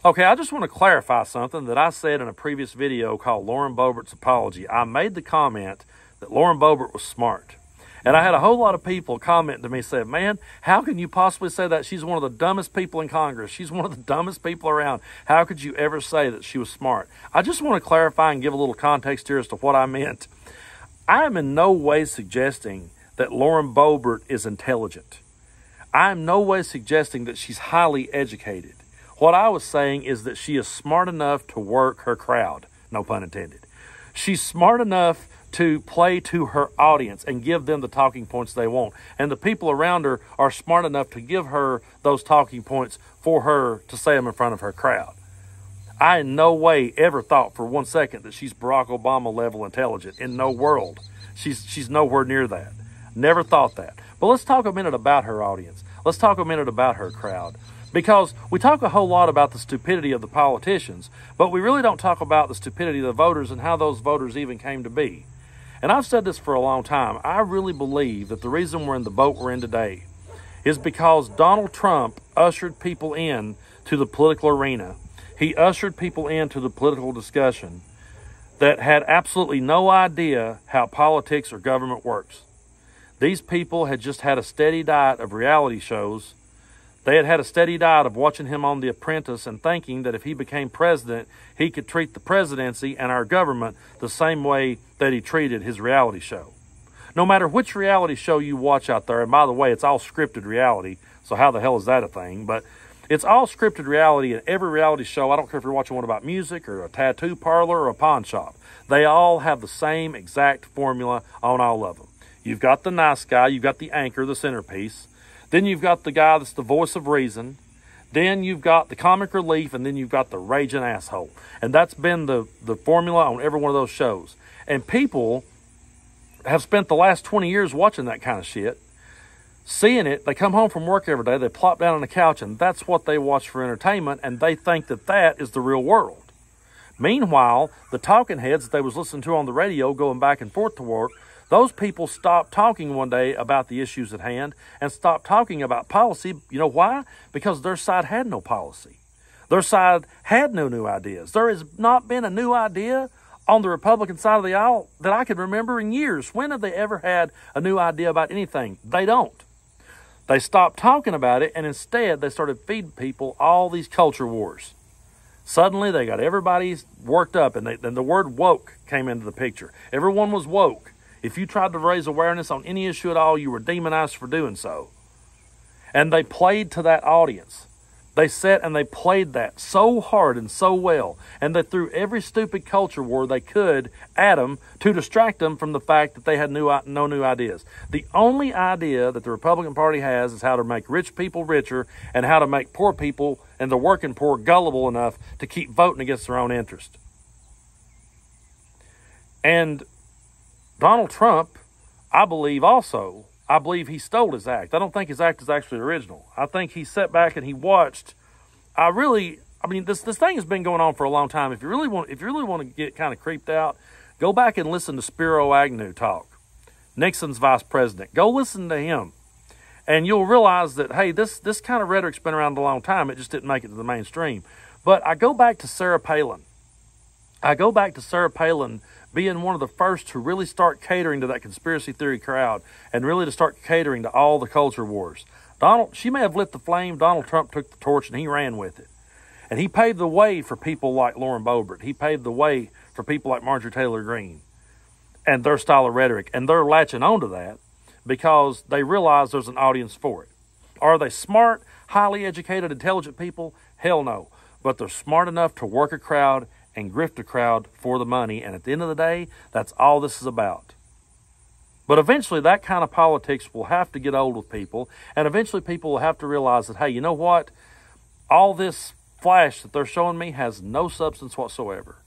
Okay, I just want to clarify something that I said in a previous video called Lauren Boebert's Apology. I made the comment that Lauren Boebert was smart. And I had a whole lot of people comment to me saying, man, how can you possibly say that? She's one of the dumbest people in Congress. She's one of the dumbest people around. How could you ever say that she was smart? I just want to clarify and give a little context here as to what I meant. I am in no way suggesting that Lauren Boebert is intelligent. I am no way suggesting that she's highly educated. What I was saying is that she is smart enough to work her crowd, no pun intended. She's smart enough to play to her audience and give them the talking points they want. And the people around her are smart enough to give her those talking points for her to say them in front of her crowd. I in no way ever thought for 1 second that she's Barack Obama level intelligent. In no world. She's nowhere near that. Never thought that. But let's talk a minute about her audience. Let's talk a minute about her crowd. Because we talk a whole lot about the stupidity of the politicians, but we really don't talk about the stupidity of the voters and how those voters even came to be. And I've said this for a long time. I really believe that the reason we're in the boat we're in today is because Donald Trump ushered people in to the political arena. He ushered people into the political discussion that had absolutely no idea how politics or government works. These people had just had a steady diet of reality shows. They had had a steady diet of watching him on The Apprentice and thinking that if he became president, he could treat the presidency and our government the same way that he treated his reality show. No matter which reality show you watch out there, and by the way, it's all scripted reality, so how the hell is that a thing? But it's all scripted reality in every reality show. I don't care if you're watching one about music or a tattoo parlor or a pawn shop. They all have the same exact formula on all of them. You've got the nice guy, you've got the anchor, the centerpiece. Then you've got the guy that's the voice of reason. Then you've got the comic relief, and then you've got the raging asshole. And that's been the formula on every one of those shows. And people have spent the last 20 years watching that kind of shit, seeing it. They come home from work every day, they plop down on the couch, and that's what they watch for entertainment, and they think that that is the real world. Meanwhile, the talking heads that they was listening to on the radio going back and forth to work, those people stopped talking one day about the issues at hand and stopped talking about policy. You know why? Because their side had no policy. Their side had no new ideas. There has not been a new idea on the Republican side of the aisle that I can remember in years. When have they ever had a new idea about anything? They don't. They stopped talking about it, and instead they started feeding people all these culture wars. Suddenly they got everybody worked up, and the word woke came into the picture. Everyone was woke. If you tried to raise awareness on any issue at all, you were demonized for doing so. And they played to that audience. They sat and they played that so hard and so well. And they threw every stupid culture war they could at them to distract them from the fact that they had no new ideas. The only idea that the Republican Party has is how to make rich people richer and how to make poor people and the working poor gullible enough to keep voting against their own interest. And Donald Trump, I believe he stole his act. I don't think his act is actually original. I think he sat back and he watched. This thing has been going on for a long time. If you really want to get kind of creeped out, go back and listen to Spiro Agnew talk. Nixon's vice president. Go listen to him. And you'll realize that, hey, this kind of rhetoric's been around a long time. It just didn't make it to the mainstream. But I go back to Sarah Palin. Being one of the first to really start catering to that conspiracy theory crowd and really to start catering to all the culture wars. She may have lit the flame. Donald Trump took the torch and he ran with it. And he paved the way for people like Lauren Boebert. He paved the way for people like Marjorie Taylor Greene and their style of rhetoric. And they're latching onto that because they realize there's an audience for it. Are they smart, highly educated, intelligent people? Hell no. But they're smart enough to work a crowd and grift a crowd for the money. And at the end of the day, that's all this is about. But eventually that kind of politics will have to get old with people. And eventually people will have to realize that, hey, you know what? All this flash that they're showing me has no substance whatsoever.